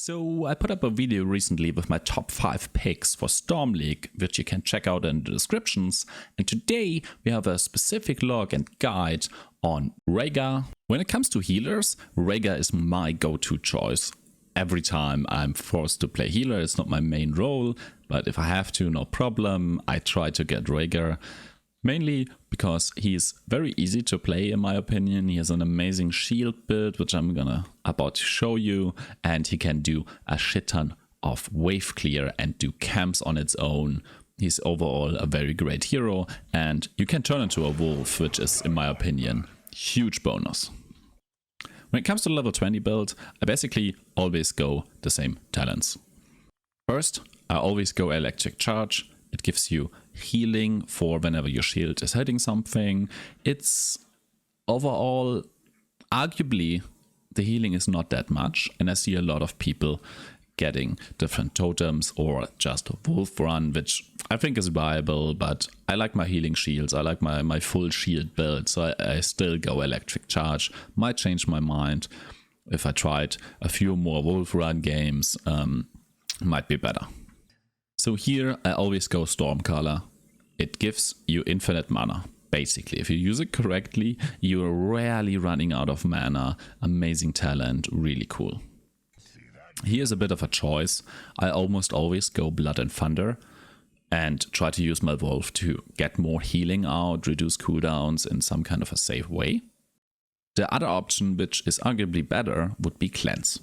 So I put up a video recently with my top 5 picks for Storm League, which you can check out in the descriptions. And today we have a specific log and guide on Rehgar. When it comes to healers, Rehgar is my go-to choice. Every time I'm forced to play healer, it's not my main role, but if I have to, no problem. I try to get Rehgar. Mainly because he's very easy to play in my opinion. He has an amazing shield build, which I'm about to show you, and he can do a shit ton of wave clear and do camps on its own. He's overall a very great hero, and you can turn into a wolf, which is, in my opinion, huge bonus. When it comes to level 20 build, I basically always go the same talents. First, I always go electric charge. It gives you healing for whenever your shield is hitting something. It's overall, arguably, the healing is not that much. And I see a lot of people getting different totems or just wolf run, which I think is viable. But I like my healing shields. I like my full shield build. So I still go electric charge. Might change my mind if I tried a few more wolf run games. Might be better. So here I always go Stormcaller. It gives you infinite mana. Basically, if you use it correctly, you're rarely running out of mana. Amazing talent, really cool. Here's a bit of a choice. I almost always go Blood and Thunder and try to use my Wolf to get more healing out, reduce cooldowns in some kind of a safe way. The other option, which is arguably better, would be Cleanse.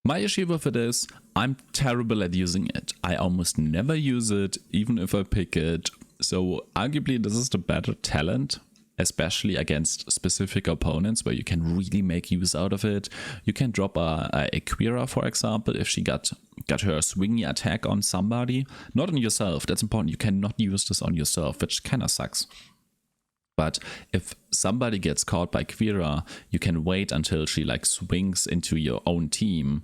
My issue with it is, I'm terrible at using it. I almost never use it, even if I pick it. So arguably this is the better talent, especially against specific opponents where you can really make use out of it. You can drop a Quira, for example, if she got her swingy attack on somebody. Not on yourself, that's important. You cannot use this on yourself, which kind of sucks. But if somebody gets caught by Quira, you can wait until she swings into your own team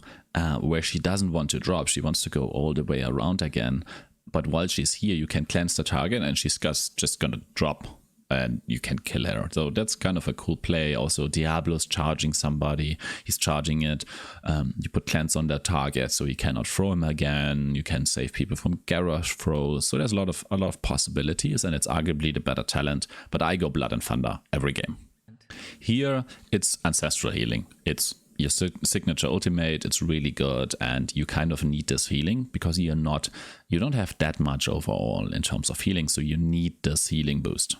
where she doesn't want to drop. She wants to go all the way around again. But while she's here, you can cleanse the target and she's just gonna drop and you can kill her. So that's kind of a cool play. Also, Diablo's charging somebody. He's charging it. You put cleanse on that target so you cannot throw him again. You can save people from garage throws. So there's a lot of possibilities, and it's arguably the better talent. But I go Blood and Thunder every game. Here, it's Ancestral Healing. It's your signature ultimate. It's really good, and you kind of need this healing because you don't have that much overall in terms of healing. So you need this healing boost.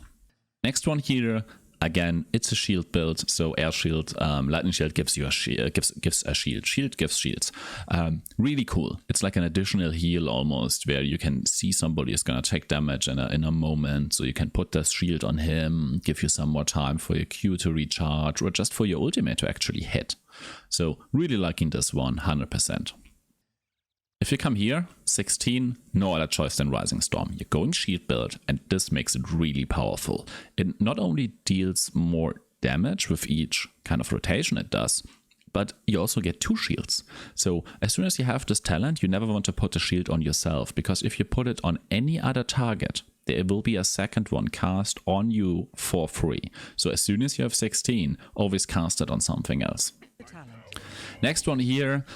Next one here, again, it's a shield build, so air shield, lightning shield gives you a shield, gives a shield. Shield gives shields. Really cool. It's like an additional heal almost, where you can see somebody is gonna take damage in a moment, so you can put this shield on him, give you some more time for your Q to recharge, or just for your ultimate to actually hit. So really liking this one, 100%. If you come here, 16, no other choice than Rising Storm. You're going shield build, and this makes it really powerful. It not only deals more damage with each kind of rotation it does, but you also get 2 shields. So as soon as you have this talent, you never want to put a shield on yourself, because if you put it on any other target, there will be a second one cast on you for free. So as soon as you have 16, always cast it on something else. Next one here.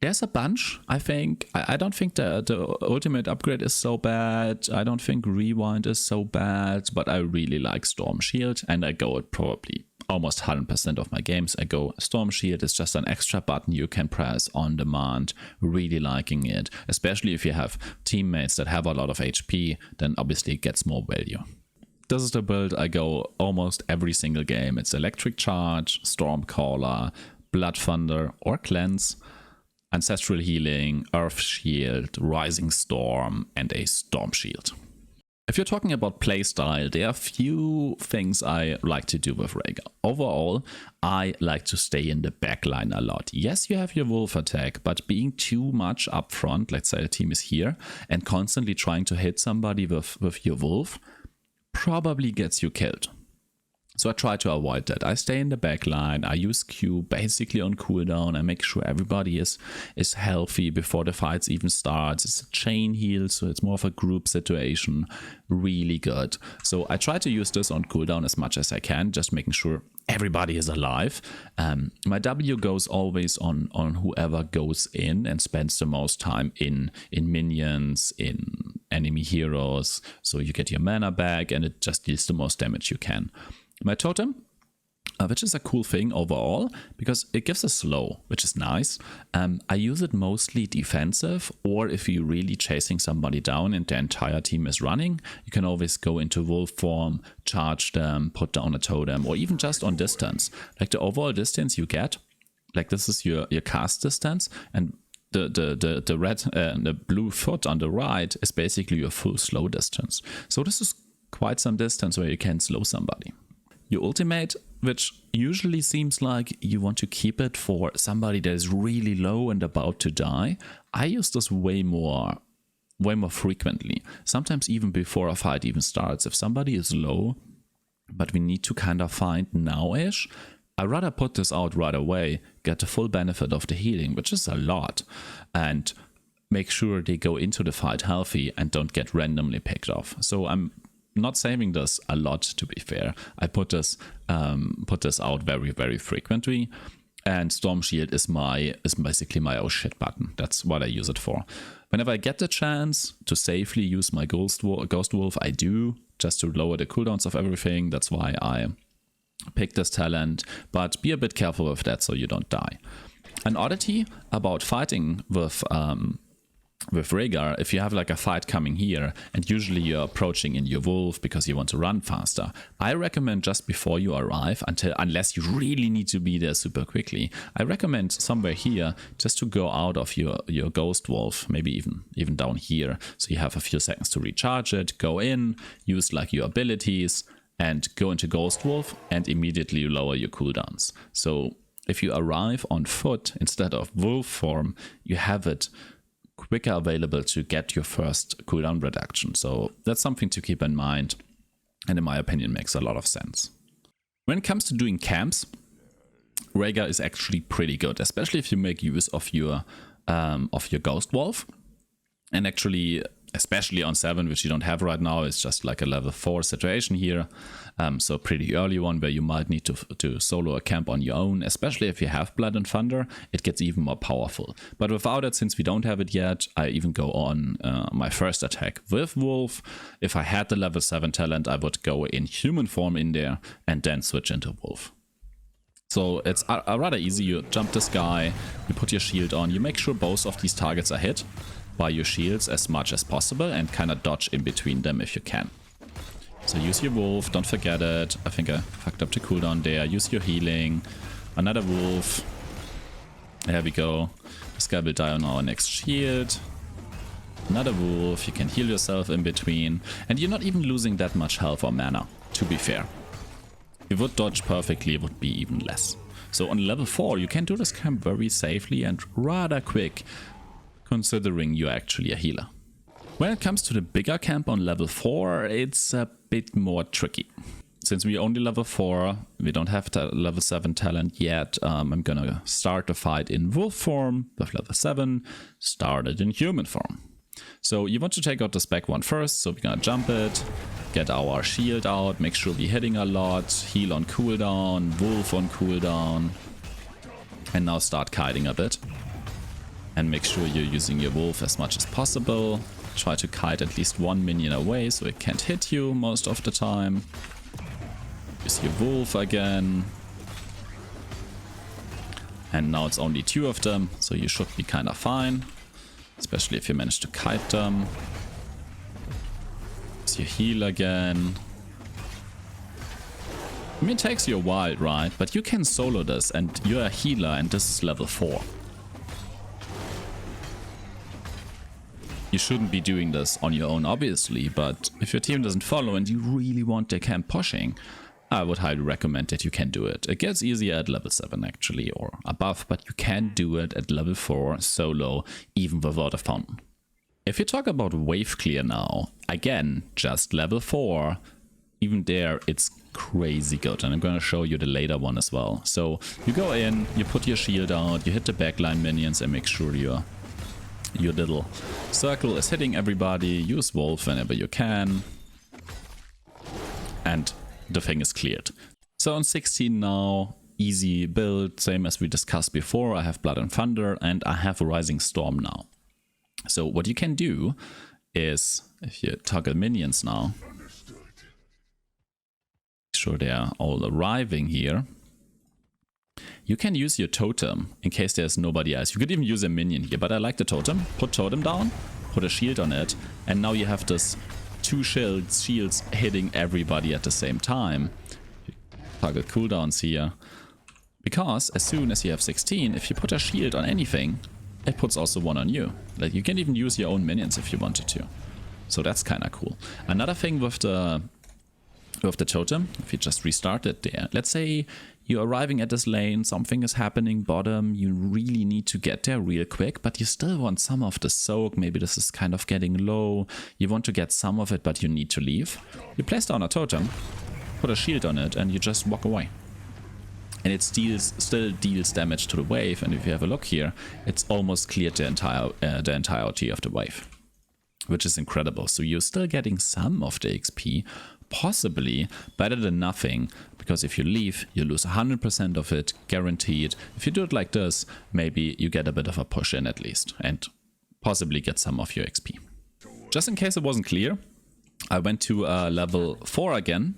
There's a bunch, I think. I don't think the ultimate upgrade is so bad. I don't think Rewind is so bad, but I really like Storm Shield, and I go it probably almost 100% of my games. I go Storm Shield. It's just an extra button you can press on demand. Really liking it, especially if you have teammates that have a lot of HP, then obviously it gets more value. This is the build I go almost every single game. It's Electric Charge, Stormcaller, Blood Thunder or Cleanse, Ancestral Healing, Earth Shield, Rising Storm, and a Storm Shield. If you're talking about playstyle, there are a few things I like to do with Rehgar. Overall, I like to stay in the backline a lot. Yes, you have your wolf attack, but being too much up front, let's say a team is here, and constantly trying to hit somebody with your wolf, probably gets you killed. So I try to avoid that. I stay in the back line. I use Q basically on cooldown. I make sure everybody is healthy before the fights even starts. It's a chain heal, so it's more of a group situation. Really good. So I try to use this on cooldown as much as I can, just making sure everybody is alive. My W goes always on whoever goes in and spends the most time in minions, in enemy heroes. So you get your mana back and it just deals the most damage you can. My totem, which is a cool thing overall because it gives a slow, which is nice. I use it mostly defensive, or if you're really chasing somebody down and the entire team is running, you can always go into wolf form, charge them, put down a totem, or even just on distance. Like the overall distance you get, like this is your cast distance, and the red the blue foot on the right is basically your full slow distance. So this is quite some distance where you can slow somebody. Your ultimate, which usually seems like you want to keep it for somebody that is really low and about to die. I use this way more frequently. Sometimes even before a fight even starts. If somebody is low, but we need to kind of find now-ish, I'd rather put this out right away, get the full benefit of the healing, which is a lot, and make sure they go into the fight healthy and don't get randomly picked off. So I'm not saving this a lot, to be fair. I put this out very, very frequently, and Storm Shield is basically my oh shit button. That's what I use it for. Whenever I get the chance to safely use my Ghost Wolf, I do, just to lower the cooldowns of everything. That's why I pick this talent, but be a bit careful with that so you don't die. An oddity about fighting with Rehgar, if you have like a fight coming here and usually you're approaching in your wolf because you want to run faster, I recommend just before you arrive, unless you really need to be there super quickly, I recommend somewhere here just to go out of your ghost wolf, maybe even down here, so you have a few seconds to recharge it, go in, use like your abilities and go into ghost wolf and immediately lower your cooldowns. So if you arrive on foot instead of wolf form, you have it quicker available to get your first cooldown reduction. So that's something to keep in mind, and in my opinion makes a lot of sense. When it comes to doing camps, Rehgar is actually pretty good, especially if you make use of your Ghost Wolf. And actually, especially on 7, which you don't have right now, it's just like a level 4 situation here. So pretty early one where you might need to solo a camp on your own, especially if you have Blood and Thunder, it gets even more powerful. But without it, since we don't have it yet, I even go on my first attack with Wolf. If I had the level 7 talent, I would go in human form in there and then switch into Wolf. So it's rather easy. You jump this guy, you put your shield on, you make sure both of these targets are hit by your shields as much as possible and kind of dodge in between them if you can. So use your wolf, don't forget it. I think I fucked up the cooldown there. Use your healing. Another wolf. There we go. This guy will die on our next shield. Another wolf. You can heal yourself in between. And you're not even losing that much health or mana, to be fair. If you would dodge perfectly, it would be even less. So on level 4, you can do this camp very safely and rather quick, considering you're actually a healer. When it comes to the bigger camp on level 4, it's a bit more tricky. Since we're only level 4, we don't have the level 7 talent yet, I'm gonna start the fight in wolf form with level 7, start it in human form. So you want to take out the spec one first, so we're gonna jump it, get our shield out, make sure we're hitting a lot, heal on cooldown, wolf on cooldown, and now start kiting a bit. And make sure you're using your wolf as much as possible. Try to kite at least one minion away so it can't hit you most of the time. Use your wolf again. And now it's only 2 of them, so you should be kind of fine. Especially if you manage to kite them. Use your heal again. I mean, it takes you a while, right? But you can solo this, and you're a healer, and this is level 4. You shouldn't be doing this on your own, obviously, but if your team doesn't follow and you really want their camp pushing, I would highly recommend that you can do it. It gets easier at level 7 actually, or above, but you can do it at level 4 solo, even without a fountain. If you talk about wave clear now, again, just level 4, even there, it's crazy good. And I'm going to show you the later one as well. So you go in, you put your shield out, you hit the backline minions and make sure your little circle is hitting everybody. Use Wolf whenever you can. And the thing is cleared. So on 16 now, easy build, same as we discussed before. I have Blood and Thunder and I have a Rising Storm now. So what you can do is, if you toggle minions now, make sure they are all arriving here. You can use your totem in case there's nobody else. You could even use a minion here, but I like the totem. Put totem down, put a shield on it, and now you have this 2 shields hitting everybody at the same time. Target cooldowns here. Because as soon as you have 16, if you put a shield on anything, it puts also one on you. Like, you can even use your own minions if you wanted to. So that's kind of cool. Another thing with the totem, if you just restart it there. Let's say you're arriving at this lane, something is happening bottom, you really need to get there real quick, but you still want some of the soak. Maybe this is kind of getting low. You want to get some of it, but you need to leave. You place down a totem, put a shield on it, and you just walk away. And it still deals damage to the wave, and if you have a look here, it's almost cleared the entirety of the wave, which is incredible. So you're still getting some of the XP, possibly better than nothing, because if you leave, you lose 100% of it, guaranteed. If you do it like this, maybe you get a bit of a push in at least, and possibly get some of your XP. Just in case it wasn't clear, I went to level 4 again.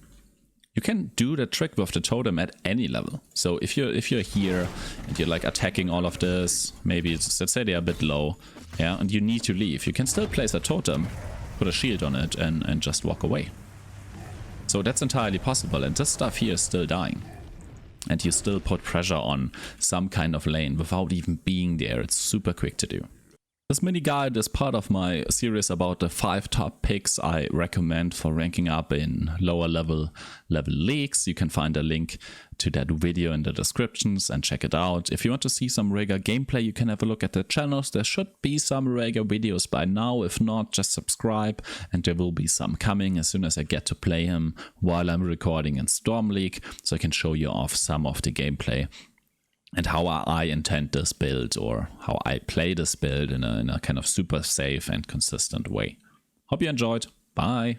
You can do the trick with the totem at any level. So if you're here and you're like attacking all of this, maybe it's, let's say they're a bit low, yeah, and you need to leave, you can still place a totem, put a shield on it, and just walk away. So that's entirely possible, and this stuff here is still dying. And you still put pressure on some kind of lane without even being there. It's super quick to do. This mini guide is part of my series about the 5 top picks I recommend for ranking up in lower level leagues. You can find a link to that video in the descriptions and check it out. If you want to see some Rehgar gameplay, you can have a look at the channels. There should be some Rehgar videos by now. If not, just subscribe and there will be some coming as soon as I get to play him while I'm recording in Storm League, so I can show you off some of the gameplay and how I intend this build, or how I play this build in a kind of super safe and consistent way. Hope you enjoyed. Bye.